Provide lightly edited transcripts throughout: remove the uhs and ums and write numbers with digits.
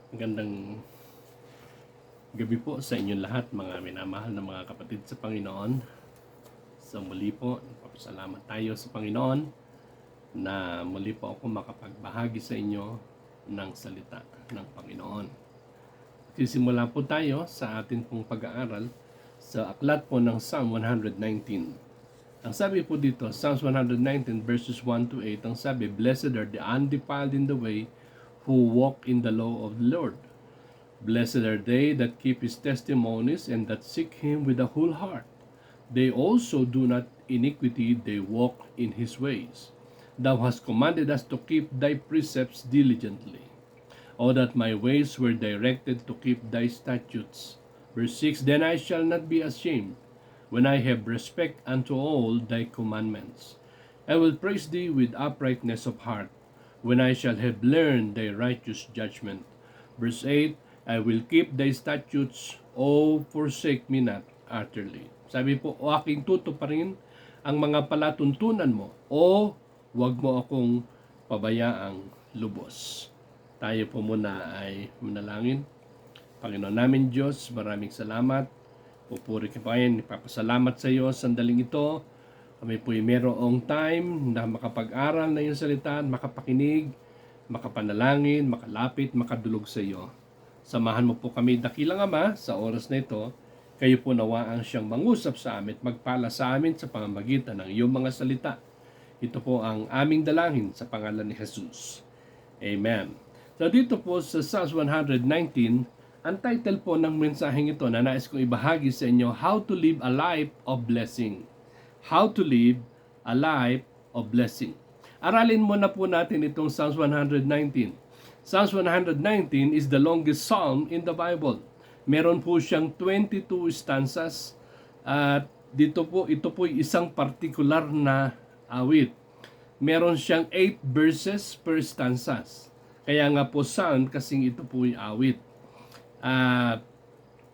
Magandang gabi po sa inyong lahat, mga minamahal na mga kapatid sa Panginoon. So muli po, papasalamat tayo sa Panginoon na muli po ako makapagbahagi sa inyo ng salita ng Panginoon. Sisimula po tayo sa atin pong pag-aaral sa aklat po ng Psalm 119. Ang sabi po dito, Psalms 119 verses 1 to 8, ang sabi, "Blessed are the undefiled in the way, who walk in the law of the Lord. Blessed are they that keep his testimonies and that seek him with a whole heart. They also do not iniquity, they walk in his ways. Thou hast commanded us to keep thy precepts diligently. O that my ways were directed to keep thy statutes." Verse 6, "Then I shall not be ashamed, when I have respect unto all thy commandments. I will praise thee with uprightness of heart, when I shall have learned thy righteous judgment." Verse 8, "I will keep thy statutes, O forsake me not utterly." Sabi po, o aking tutuparin ang mga palatuntunan mo, o wag mo akong pabayaang lubos. Tayo po muna ay manalangin. Panginoon namin Diyos, maraming salamat. Pupuri ka pa yan, ipapasalamat sa iyo sandaling ito. Kami po'y merong time na makapag-aral na iyong salita, makapakinig, makapanalangin, makalapit, makadulog sa iyo. Samahan mo po kami, dakilang Ama, sa oras na ito. Kayo po nawaan siyang mangusap sa amin, magpala sa amin sa pamamagitan ng iyong mga salita. Ito po ang aming dalangin sa pangalan ni Jesus. Amen. So dito po sa Psalms 119, ang title po ng mensaheng ito na nais kong ibahagi sa inyo, How to Live a Life of Blessing. How to live a life of blessing. Aralin muna po natin itong Psalms 119. Psalms 119 is the longest psalm in the Bible. Meron po siyang 22 stanzas at ito po isang particular na awit. Meron siyang 8 verses per stanzas. Kaya nga po psalm kasing ito po yung awit.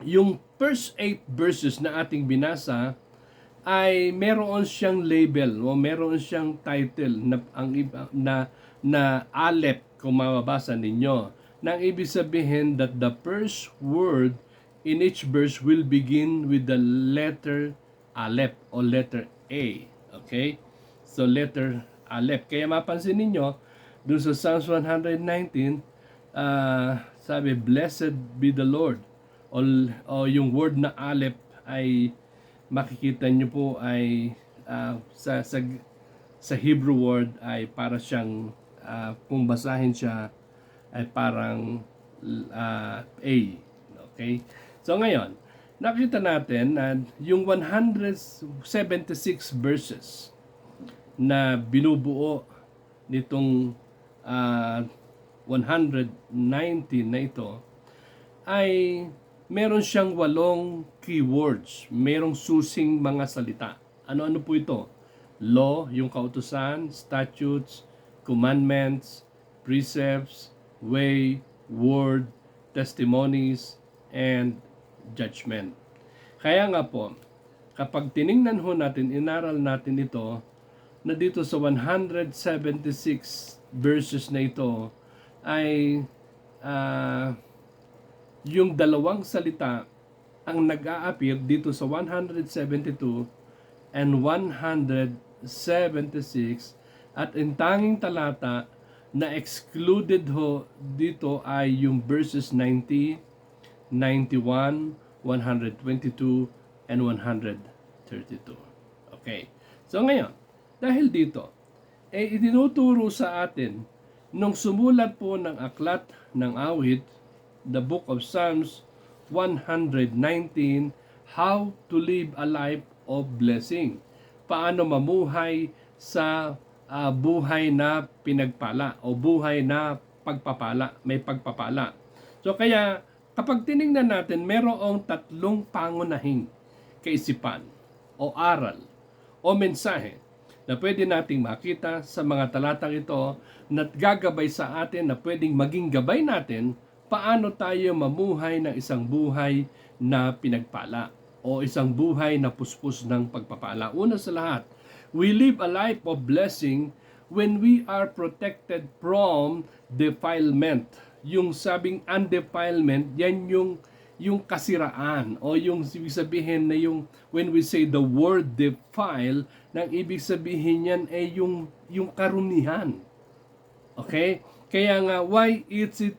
Yung first 8 verses na ating binasa ay meron siyang label o meron siyang title na Aleph, kung mababasa ninyo. Nang ibig sabihin that the first word in each verse will begin with the letter Aleph o letter A. Okay? So letter Aleph. Kaya mapansin ninyo, dun sa Psalms 119, sabi, "Blessed be the Lord." O yung word na Aleph ay makikita nyo po ay sa Hebrew word ay para siyang kung basahin siya ay parang A. Okay? So ngayon, nakita natin na yung 176 verses na binubuo nitong 119 na ito ay meron siyang 8 keywords, merong susing mga salita. Ano-ano po ito? Law, yung kautusan, statutes, commandments, precepts, way, word, testimonies, and judgment. Kaya nga po, kapag tiningnan ho natin, inaral natin ito, na dito sa 176 verses na ito ay yung dalawang salita ang nag-a-appear dito sa 172 and 176 at ang tanging talata na excluded ho dito ay yung verses 90, 91, 122, and 132. Okay. So ngayon, dahil dito, itinuturo sa atin nung sumulat po ng aklat ng awit, the book of Psalms 119, how to live a life of blessing. Paano mamuhay sa buhay na pinagpala o buhay na pagpapala, may pagpapala. So kaya kapag tiningnan natin, merong 3 pangunahing kaisipan o aral o mensahe na pwede nating makita sa mga talatang ito na gagabay sa atin, na pwedeng maging gabay natin paano tayo mamuhay ng isang buhay na pinagpala o isang buhay na puspos ng pagpapala. Una sa lahat, we live a life of blessing when we are protected from defilement. yung sabing undefilement, yan yung kasiraan o yung ibig sabihin na yung when we say the word defile, nang ibig sabihin yan ay yung karumihan. Okay? Kaya nga, why is it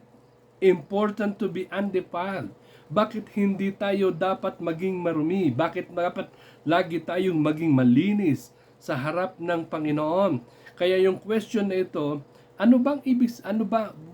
important to be undefiled? Bakit hindi tayo dapat maging marumi? Bakit dapat lagi tayong maging malinis sa harap ng Panginoon? Kaya yung question na ito,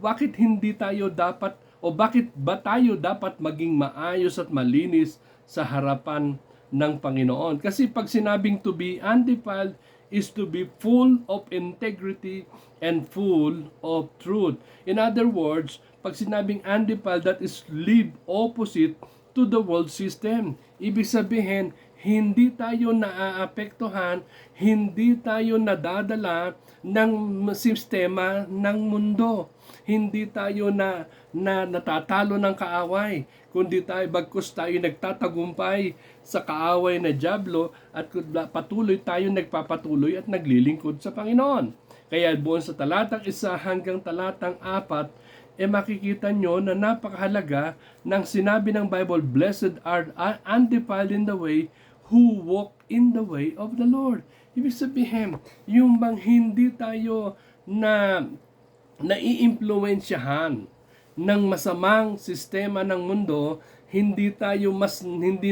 bakit hindi tayo dapat o bakit ba tayo dapat maging maayos at malinis sa harapan ng Panginoon? Kasi pag sinabing to be undefiled is to be full of integrity and full of truth. In other words, pag sinabing undefiled, that is live opposite to the world system. Ibig sabihin, hindi tayo naaapektuhan, hindi tayo nadadala ng sistema ng mundo. Hindi tayo na natatalo ng kaaway, kundi bagkus tayo nagtatagumpay sa kaaway na dyablo at patuloy tayo nagpapatuloy at naglilingkod sa Panginoon. Kaya buon sa talatang 1 hanggang talatang 4, makikita nyo na napakahalaga ng sinabi ng Bible, blessed are undefiled in the way who walk in the way of the Lord. Ibig sabihin, yung bang hindi tayo naiimpluwensyahan ng masamang sistema ng mundo, hindi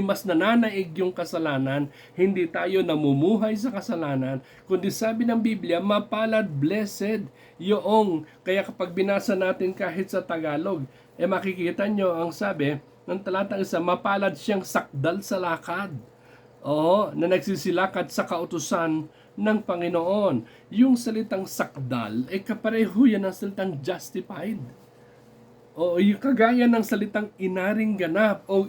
mas nananaig yung kasalanan, hindi tayo namumuhay sa kasalanan, kundi sabi ng Biblia, mapalad, blessed yung, kaya kapag binasa natin kahit sa Tagalog, makikita nyo ang sabi ng talatang 1, mapalad siyang sakdal sa lakad. Oo, na nagsisilakad sa kautusan ng Panginoon. Yung salitang sakdal ay kapareho yan ng salitang justified. O yung kagaya ng salitang inaring ganap o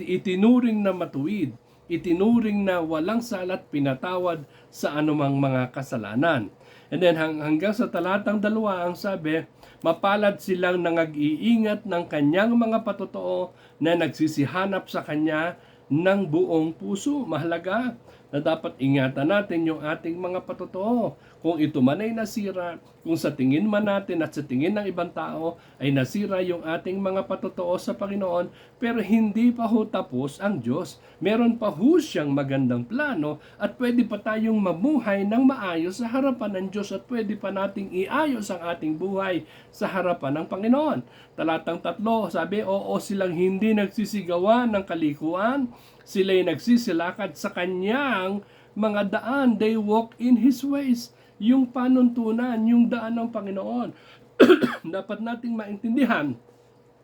itinuring na matuwid, itinuring na walang salat, pinatawad sa anumang mga kasalanan. And then hanggang sa talatang 2 ang sabi, mapalad silang nangag-iingat ng kanyang mga patotoo na nagsisihanap sa kanya ng buong puso. Mahalaga na dapat ingatan natin yung ating mga patotoo. Kung ito man ay nasira, kung sa tingin man natin at sa tingin ng ibang tao ay nasira yung ating mga patotoo sa Panginoon, pero hindi pa ho tapos ang Diyos. Meron pa ho siyang magandang plano at pwede pa tayong mamuhay ng maayos sa harapan ng Diyos at pwede pa nating iayos ang ating buhay sa harapan ng Panginoon. Talatang 3, sabi, oo, silang hindi nagsisigawa ng kalikuan, sila'y nagsisilakad sa kanyang mga daan. They walk in His ways. Yung panuntunan, yung daan ng Panginoon. Dapat nating maintindihan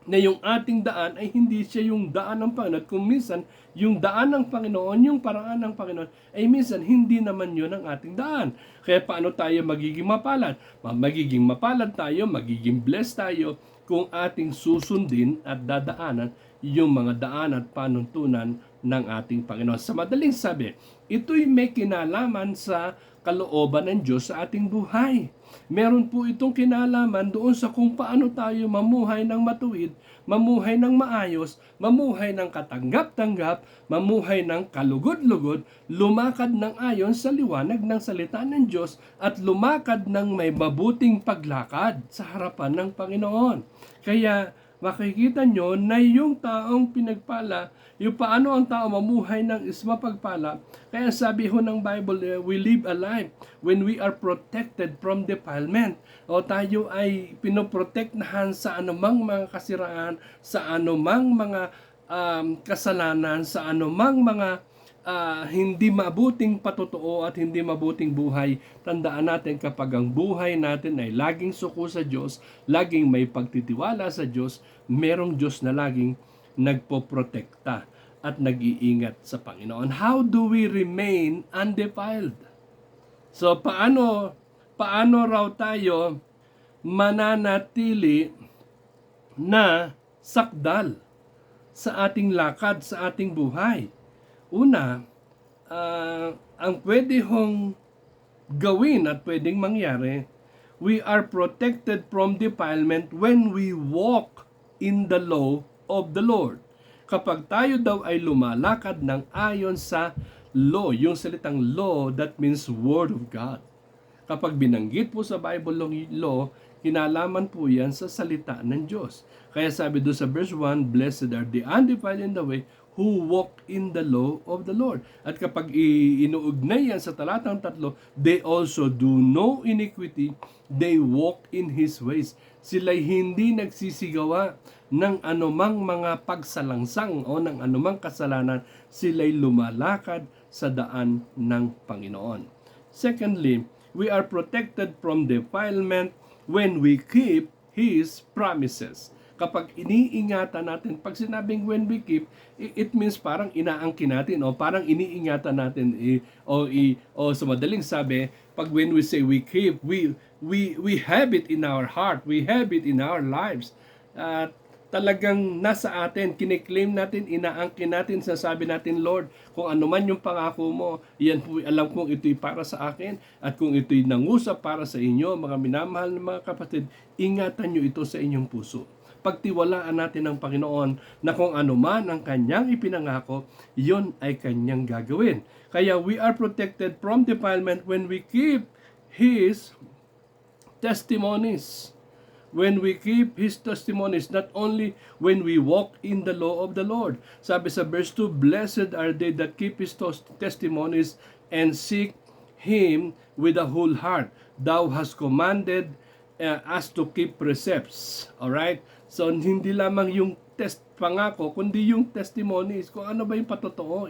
na yung ating daan ay hindi siya yung daan ng Panginoon. Kung minsan, yung daan ng Panginoon, yung paraan ng Panginoon, ay minsan hindi naman yun ang ating daan. Kaya paano tayo magiging mapalad? Magiging mapalad tayo, magiging blessed tayo kung ating susundin at dadaanan yung mga daan at panuntunan ng ating Panginoon. Sa madaling sabi, ito'y may kinalaman sa kalooban ng Diyos sa ating buhay. Meron po itong kinalaman doon sa kung paano tayo mamuhay ng matuwid, mamuhay ng maayos, mamuhay ng katanggap-tanggap, mamuhay ng kalugod-lugod, lumakad ng ayon sa liwanag ng salita ng Diyos at lumakad ng may mabuting paglakad sa harapan ng Panginoon. Kaya makikita nyo na yung taong pinagpala, yung paano ang tao mamuhay ng mapagpala. Kaya sabi ho ng Bible, we live a life when we are protected from defilement. O tayo ay pinoprotektahan sa anumang mga kasiraan, sa anumang mga kasalanan, sa anumang mga hindi mabuting patotoo at hindi mabuting buhay. Tandaan natin kapag ang buhay natin ay laging suko sa Diyos, laging may pagtitiwala sa Diyos, merong Diyos na laging nagpoprotekta at nag-iingat sa Panginoon. How do we remain undefiled? So paano raw tayo mananatili na sakdal sa ating lakad, sa ating buhay? Una, ang pwede hong gawin at pwedeng mangyari, we are protected from defilement when we walk in the law of the Lord. Kapag tayo daw ay lumalakad ng ayon sa law, yung salitang law, that means Word of God. Kapag binanggit po sa Bible ng law, kinalaman po yan sa salita ng Diyos. Kaya sabi doon sa verse 1, Blessed are the undefiled in the way who walk in the law of the Lord. At kapag inuugnay yan sa talatang 3, they also do no iniquity, they walk in His ways. Sila'y hindi nagsisigawa ng anumang mga pagsalangsang o ng anumang kasalanan, sila'y lumalakad sa daan ng Panginoon. Secondly, we are protected from defilement when we keep His promises. Kapag iniingatan natin, pag sinabing when we keep, it means parang inaangkin natin o parang iniingatan natin o sa madaling sabi, pag when we say we keep, we have it in our heart, we have it in our lives. Talagang nasa atin, kiniklaim natin, inaangkin natin, sasabi natin, Lord, kung ano man yung pangako mo, yan po, alam kong ito'y para sa akin, at kung ito'y nangusap para sa inyo, mga minamahal ng mga kapatid, ingatan nyo ito sa inyong puso. Pagtiwalaan natin ng Panginoon na kung ano man ang kanyang ipinangako, yon ay kanyang gagawin. Kaya we are protected from defilement when we keep His testimonies. When we keep His testimonies, not only when we walk in the law of the Lord. Sabi sa verse 2, Blessed are they that keep His testimonies and seek Him with a whole heart. Thou hast commanded us to keep precepts. Alright? So, hindi lamang yung pangako, kundi yung testimonies. Kung ano ba yung patotoo,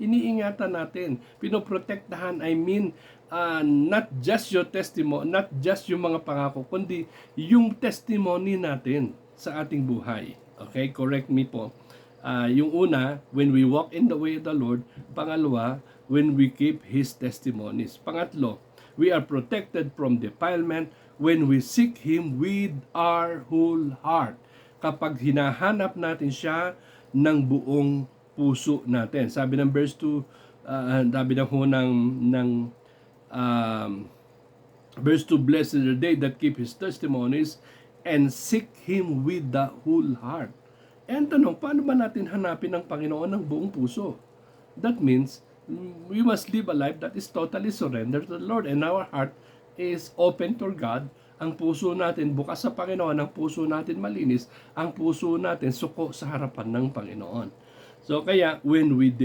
iniingatan natin. Pinoprotektahan, not just your testimony, not just yung mga pangako, kundi yung testimony natin sa ating buhay. Okay? Correct me po. Yung una, when we walk in the way of the Lord. Pangalawa, when we keep His testimonies. Pangatlo, we are protected from defilement when we seek Him with our whole heart. Kapag hinahanap natin siya ng buong puso natin. Sabi ng verse 2, sabi ng verse 2, Blessed are they that keep His testimonies and seek Him with the whole heart. And tanong, paano ba natin hanapin ang Panginoon ng buong puso? That means, we must live a life that is totally surrendered to the Lord, and our heart is open to God. Ang puso natin bukas sa Panginoon, ang puso natin malinis, ang puso natin suko sa harapan ng Panginoon. So kaya when we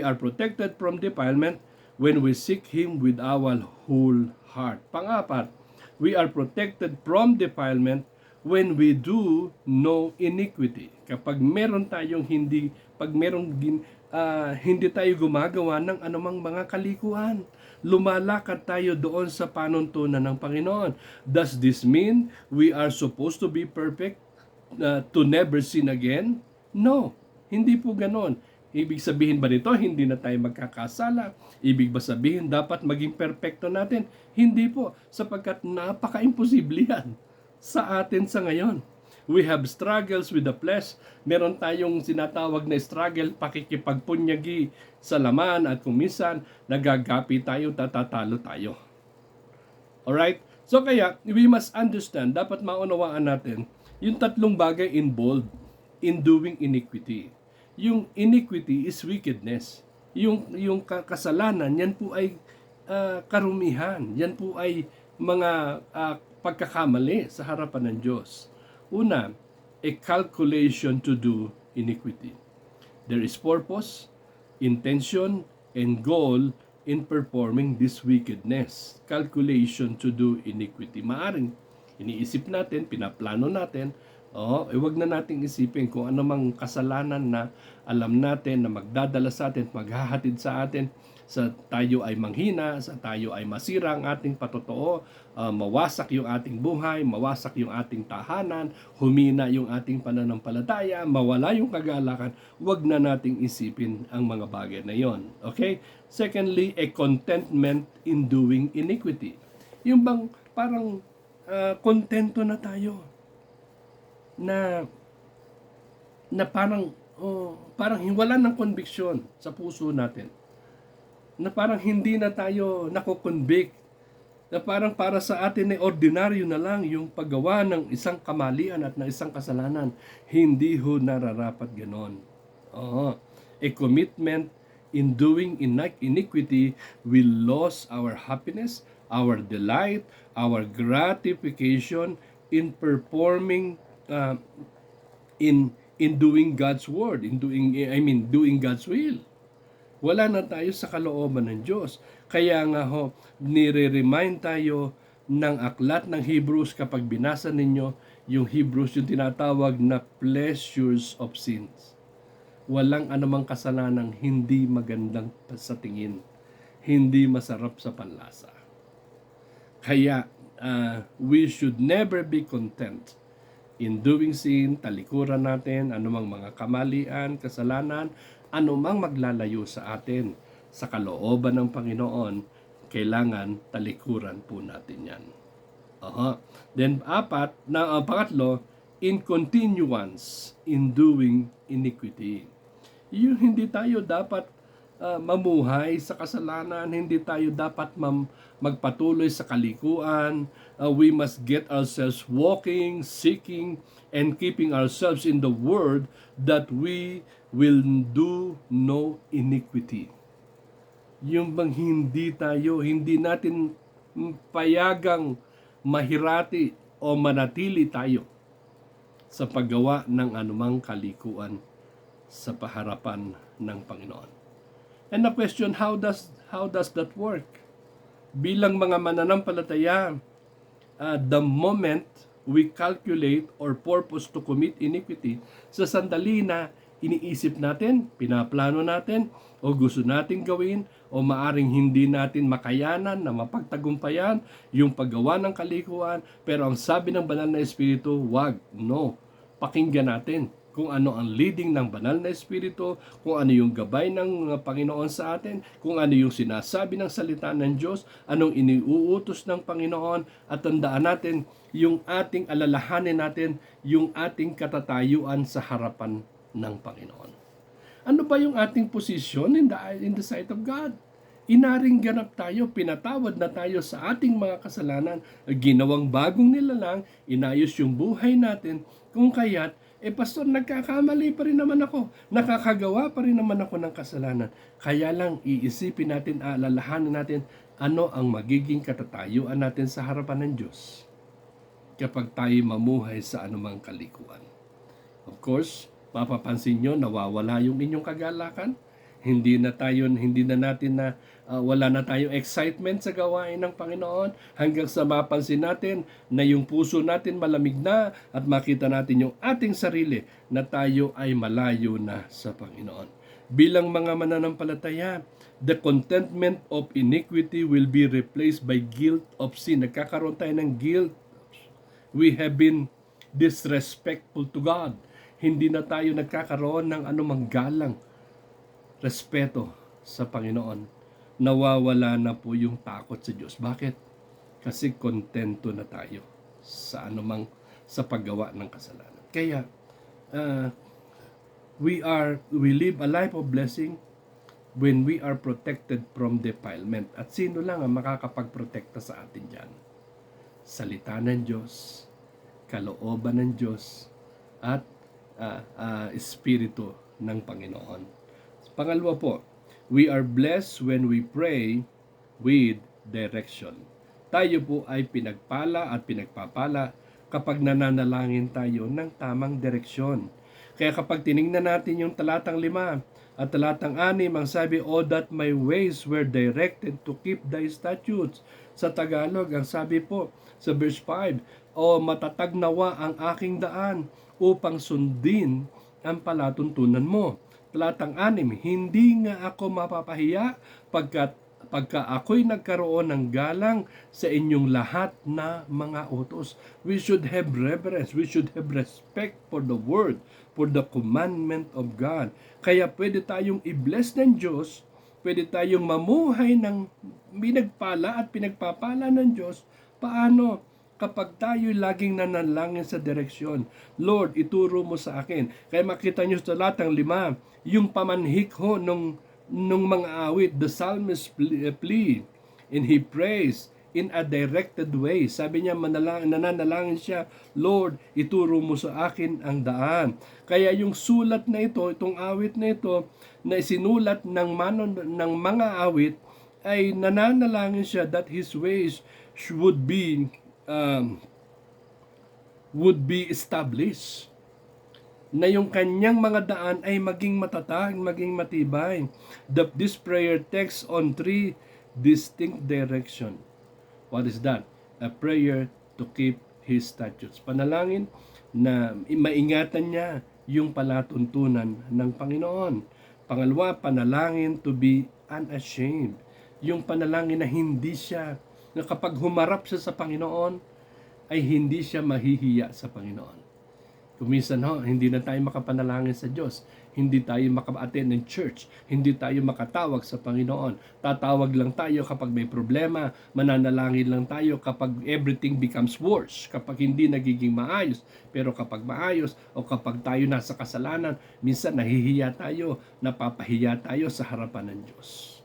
are protected from defilement when we seek Him with our whole heart. Pangapat, we are protected from defilement when we do no iniquity. Kapag meron tayong hindi tayo gumagawa ng anumang mga kalikuan, lumalakad tayo doon sa panuntunan ng Panginoon. Does this mean we are supposed to be perfect to never sin again? No, hindi po ganon. Ibig sabihin ba nito, hindi na tayo magkakasala? Ibig ba sabihin, dapat maging perfecto natin? Hindi po, sapagkat napaka-imposible yan sa atin sa ngayon. We have struggles with the flesh. Meron tayong sinatawag na struggle, pakikipagpunyagi sa laman, at kung minsan, nagagapi tayo, tatatalo tayo. Alright? So kaya, we must understand, dapat maunawaan natin, yung tatlong bagay involved in doing iniquity. Yung iniquity is wickedness. Yung kasalanan, yan po ay karumihan. Yan po ay mga pagkakamali sa harapan ng Diyos. Una, a calculation to do iniquity. There is purpose, intention, and goal in performing this wickedness. Calculation to do iniquity. Maaring iniisip natin, pinaplano natin, wag na nating isipin kung ano mang kasalanan na alam natin na magdadala sa atin, maghahatid sa atin sa tayo ay manghina, sa tayo ay masira ang ating patotoo, mawasak yung ating buhay, mawasak yung ating tahanan, humina yung ating pananampalataya, mawala yung kagalakan. Wag na nating isipin ang mga bagay na yon. Okay? Secondly, a contentment in doing iniquity. Yung bang parang kontento na tayo na parang wala ng conviction sa puso natin, na parang hindi na tayo nako-convict, na parang para sa atin ay ordinaryo na lang yung paggawa ng isang kamalian at ng isang kasalanan. Hindi ho nararapat ganon. A commitment in doing iniquity will lose our happiness, our delight, our gratification in performing in doing God's word, doing God's will. Wala na tayo sa kalooban ng Diyos. Kaya nga nire-remind tayo ng aklat ng Hebrews kapag binasa ninyo yung Hebrews, yung tinatawag na pleasures of sins. Walang anumang kasalanang hindi magandang sa tingin, hindi masarap sa panlasa. Kaya we should never be content in doing sin, talikuran natin, anumang mga kamalian, kasalanan, anumang maglalayo sa atin sa kalooban ng Panginoon, kailangan talikuran po natin yan. Then pangatlo, in continuance in doing iniquity. Yung hindi tayo dapat mamuhay sa kasalanan, hindi tayo dapat magpatuloy sa kalikuan. We must get ourselves walking, seeking, and keeping ourselves in the Word that we will do no iniquity. Yung bang hindi natin payagang mahirati o manatili tayo sa paggawa ng anumang kalikuan sa paharapan ng Panginoon. And the question, how does that work? Bilang mga mananampalataya, the moment we calculate or purpose to commit iniquity, sa sandali na iniisip natin, pinaplano natin, o gusto nating gawin, o maaring hindi natin makayanan na mapagtagumpayan yung paggawa ng kalikuan, pero ang sabi ng banal na Espiritu, wag, no. Pakinggan natin kung ano ang leading ng banal na Espiritu, kung ano yung gabay ng Panginoon sa atin, kung ano yung sinasabi ng salita ng Diyos, anong iniuutos ng Panginoon, at tandaan natin yung ating alalahanin natin, yung ating katatayuan sa harapan ng Panginoon. Ano ba yung ating posisyon in the sight of God? Inaring ganap tayo, pinatawad na tayo sa ating mga kasalanan, ginawang bagong nilalang, inayos yung buhay natin, kung kaya't, pastor, nagkakamali pa rin naman ako, nakakagawa pa rin naman ako ng kasalanan. Kaya lang, iisipin natin, alalahanin natin, ano ang magiging katatayuan natin sa harapan ng Diyos kapag tayo mamuhay sa anumang kalikuan. Of course, mapapansin nyo, nawawala yung inyong kagalakan. Hindi na natin na wala na tayong excitement sa gawain ng Panginoon hanggang sa mapansin natin na yung puso natin malamig na at makita natin yung ating sarili na tayo ay malayo na sa Panginoon. Bilang mga mananampalataya, the contentment of iniquity will be replaced by guilt of sin. Nagkakaroon tayo ng guilt. We have been disrespectful to God. Hindi na tayo nagkakaroon ng anumang galang, respeto sa Panginoon. Nawawala na po yung takot sa Diyos. Bakit? Kasi kontento na tayo sa paggawa ng kasalanan. Kaya we live a life of blessing when we are protected from defilement. At sino lang ang makakapagprotekta sa atin dyan? Salita ng Diyos, kalooban ng Diyos, at Espiritu ng Panginoon. Pangalawa po, we are blessed when we pray with direction. Tayo po ay pinagpala at pinagpapala kapag nananalangin tayo ng tamang direksyon. Kaya kapag tinignan natin yung talatang 5 at talatang 6, ang sabi, "Oh, that my ways were directed to keep thy statutes." Sa Tagalog, ang sabi po sa verse 5, "Oh, matatag nawa ang aking daan upang sundin ang palatuntunan mo." Talatang 6, "Hindi nga ako mapapahiya pagka ako'y nagkaroon ng galang sa inyong lahat na mga utos." We should have reverence, we should have respect for the word, for the commandment of God. Kaya pwede tayong i-bless ng Diyos, pwede tayong mamuhay ng binagpala at pinagpapala ng Diyos. Paano? Kapag tayo laging nanalangin sa direksyon, Lord, ituro mo sa akin. Kaya makita nyo sa talatang 5, yung pamanhik nung mga awit, the psalmist plea, and he prays in a directed way. Sabi niya, nananalangin siya, Lord, ituro mo sa akin ang daan. Kaya yung sulat na ito, itong awit na ito, na isinulat ng mga awit, ay nananalangin siya that his ways would be um, would be established, na yung kanyang mga daan ay maging matatag, maging matibay. This prayer takes on three distinct direction. What is that? A prayer to keep His statutes. Panalangin na maingatan niya yung palatuntunan ng Panginoon. Pangalawa, panalangin to be unashamed. Yung panalangin na hindi siya, na kapag humarap siya sa Panginoon, ay hindi siya mahihiya sa Panginoon. Kuminsan hindi na tayo makapanalangin sa Diyos. Hindi tayo maka-attend ng church. Hindi tayo makatawag sa Panginoon. Tatawag lang tayo kapag may problema. Mananalangin lang tayo kapag everything becomes worse. Kapag hindi nagiging maayos. Pero kapag maayos o kapag tayo nasa kasalanan, minsan nahihiya tayo, napapahiya tayo sa harapan ng Diyos.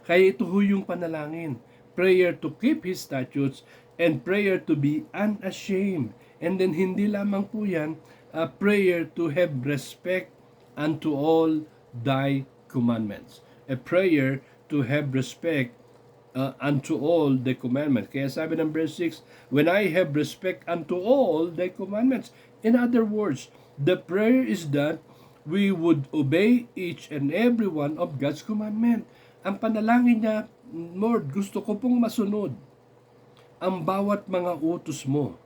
Kaya ito yung panalangin. Prayer to keep His statutes and prayer to be unashamed. And then hindi lamang po yan, a prayer to have respect unto all thy commandments. A prayer to have respect unto all the commandments. Kaya sabi ng verse 6, when I have respect unto all thy commandments. In other words, the prayer is that we would obey each and every one of God's commandment. Ang panalangin niya, Lord, gusto ko pong masunod ang bawat mga utos mo,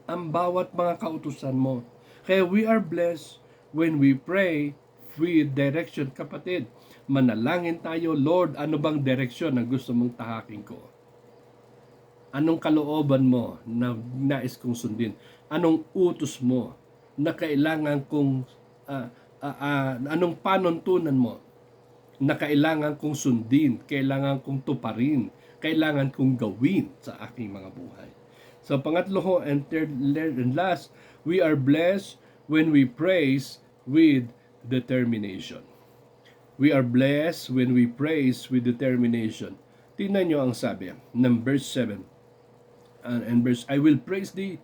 ang bawat mga kautusan mo. Kaya we are blessed when we pray with direction. Kapatid, manalangin tayo, Lord, ano bang direksyon na gusto mong tahakin ko? Anong kalooban mo na nais kong sundin? Anong utos mo na kailangan kong, anong panuntunan mo na kailangan kong sundin, kailangan kong tuparin, kailangan kong gawin sa aking mga buhay. So pangatlo and third and last, we are blessed when we praise with determination. We are blessed when we praise with determination. Tingnan nyo ang sabi ng verse 7 and verse, I will praise thee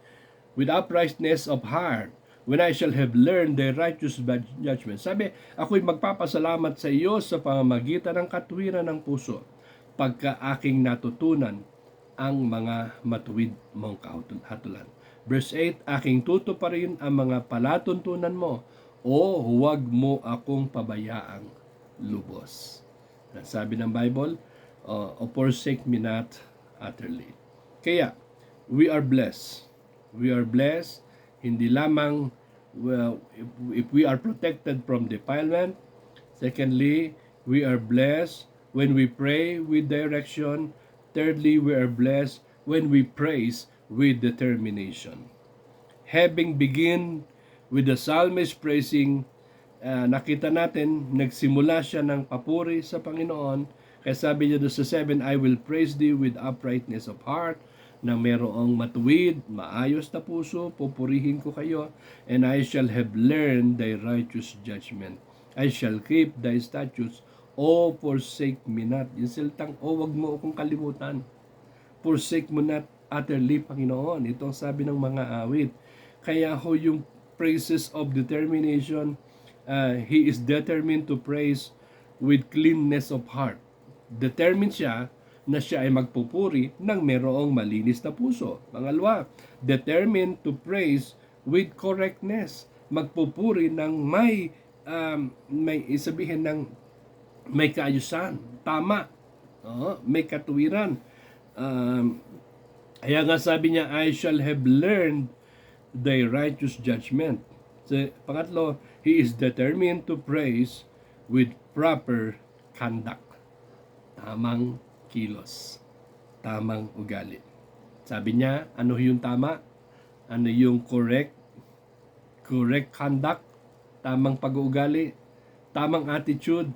with uprightness of heart when I shall have learned the righteous judgment. Sabi, ako'y magpapasalamat sa iyo sa pamamagitan ng katuwiran ng puso pagka aking natutunan ang mga matuwid mong kahatulan. Verse 8, aking tutuparin ang mga palatuntunan mo, o huwag mo akong pabayaang lubos. Sabi ng Bible, forsake me not utterly. Kaya, we are blessed. We are blessed, hindi lamang if we are protected from defilement. Secondly, we are blessed when we pray with direction. Thirdly, we are blessed when we praise with determination. Having begin with the psalmist praising, nakita natin, nagsimula siya ng papuri sa Panginoon. Kaya sabi niya doon sa 7, I will praise thee with uprightness of heart, na merong matuwid, maayos na puso, pupurihin ko kayo, and I shall have learned thy righteous judgment. I shall keep thy statutes, o forsake me not. Yung siltang, wag mo akong kalimutan. Forsake mo not utterly, Panginoon. Ito ang sabi ng mga awit. Kaya yung praises of determination, he is determined to praise with cleanness of heart. Determined siya na siya ay magpupuri ng merong malinis na puso. Pangalawa, determined to praise with correctness. Magpupuri ng may isabihin ng may kaayusan, tama, may katuwiran. Kaya nga sabi niya, I shall have learned thy righteous judgment. So, pangatlo, he is determined to praise with proper conduct. Tamang kilos, tamang ugali. Sabi niya, ano yung tama? Ano yung correct conduct, tamang pag-uugali, tamang attitude.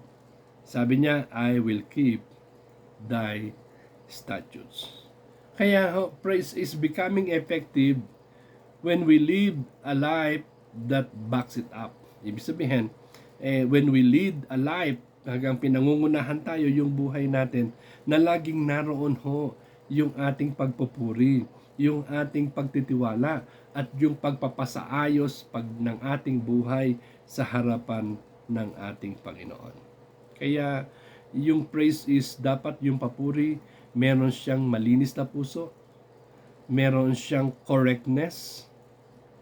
Sabi niya, I will keep thy statutes. Kaya praise is becoming effective when we live a life that backs it up. Ibig sabihin, when we lead a life, hanggang pinangungunahan tayo yung buhay natin, na laging naroon yung ating pagpupuri, yung ating pagtitiwala, at yung pagpapasaayos ng ating buhay sa harapan ng ating Panginoon. Kaya yung praise is dapat yung papuri, meron siyang malinis na puso, meron siyang correctness,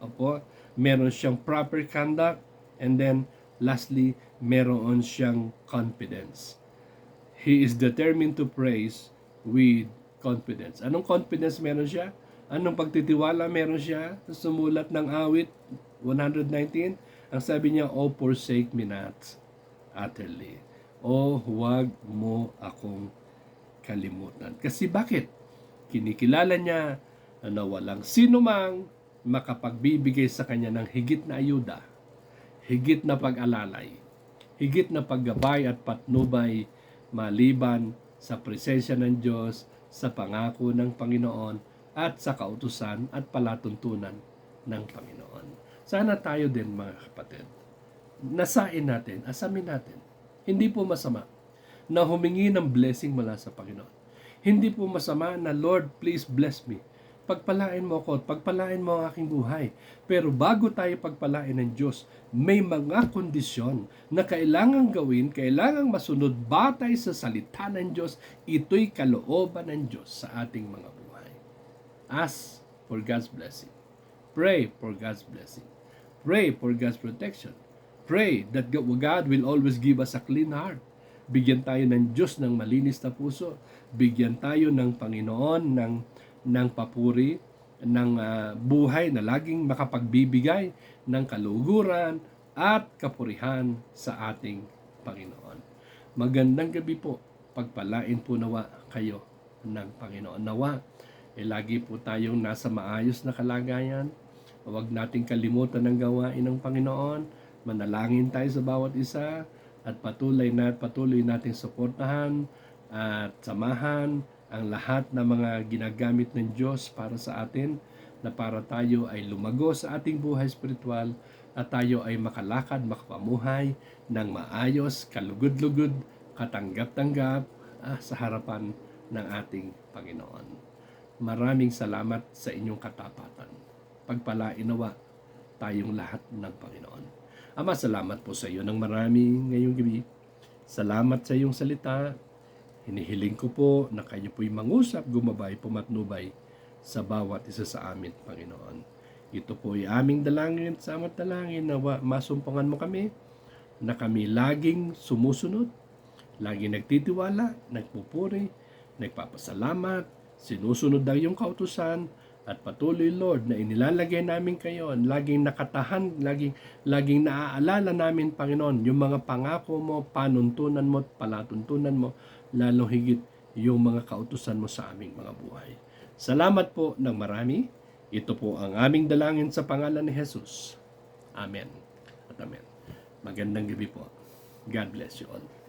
opo, meron siyang proper conduct, and then lastly, meron siyang confidence. He is determined to praise with confidence. Anong confidence meron siya? Anong pagtitiwala meron siya? Sumulat ng awit 119, ang sabi niya, "Oh, forsake me not utterly." O huwag mo akong kalimutan. Kasi bakit? Kinikilala niya na walang sino mang makapagbibigay sa kanya ng higit na ayuda, higit na pag-alalay, higit na paggabay at patnubay maliban sa presensya ng Diyos, sa pangako ng Panginoon, at sa kautusan at palatuntunan ng Panginoon. Sana tayo din, mga kapatid, nasain natin, asamin natin, hindi po masama na humingi ng blessing mula sa Panginoon. Hindi po masama na, "Lord, please bless me. Pagpalain mo ako at pagpalain mo ang aking buhay." Pero bago tayo pagpalain ng Diyos, may mga kondisyon na kailangang gawin, kailangang masunod batay sa salita ng Diyos. Ito'y kalooban ng Diyos sa ating mga buhay. Ask for God's blessing. Pray for God's blessing. Pray for God's protection. Pray that God will always give us a clean heart. Bigyan tayo ng Diyos ng malinis na puso. Bigyan tayo ng Panginoon ng papuri, ng buhay na laging makapagbibigay ng kaluguran at kapurihan sa ating Panginoon. Magandang gabi po. Pagpalain po nawa kayo ng Panginoon. Nawa, lagi po tayong nasa maayos na kalagayan. Huwag nating kalimutan ang gawain ng Panginoon. Manalangin tayo sa bawat isa at patuloy nating suportahan at samahan ang lahat ng mga ginagamit ng Diyos para sa atin, na para tayo ay lumago sa ating buhay spiritual at tayo ay makalakad, makapamuhay ng maayos, kalugod-lugod, katanggap-tanggap sa harapan ng ating Panginoon. Maraming salamat sa inyong katapatan. Pagpalain nawa tayong lahat ng Panginoon. Ama, salamat po sa iyo ng marami ngayong gabi. Salamat sa iyong salita. Hinihiling ko po na kayo po'y mangusap, gumabay, pumatnubay sa bawat isa sa amin, Panginoon. Ito po ay aming dalangin sa amat dalangin na masumpungan mo kami, na kami laging sumusunod, laging nagtitiwala, nagpupuri, nagpapasalamat, sinusunod ang iyong kautusan, at patuloy, Lord, na inilalagay namin kayo, laging nakatahan, laging naaalala namin, Panginoon, yung mga pangako mo, panuntunan mo, palatuntunan mo, lalong higit yung mga kautusan mo sa aming mga buhay. Salamat po ng marami. Ito po ang aming dalangin sa pangalan ni Jesus. Amen at amen. Magandang gabi po. God bless you all.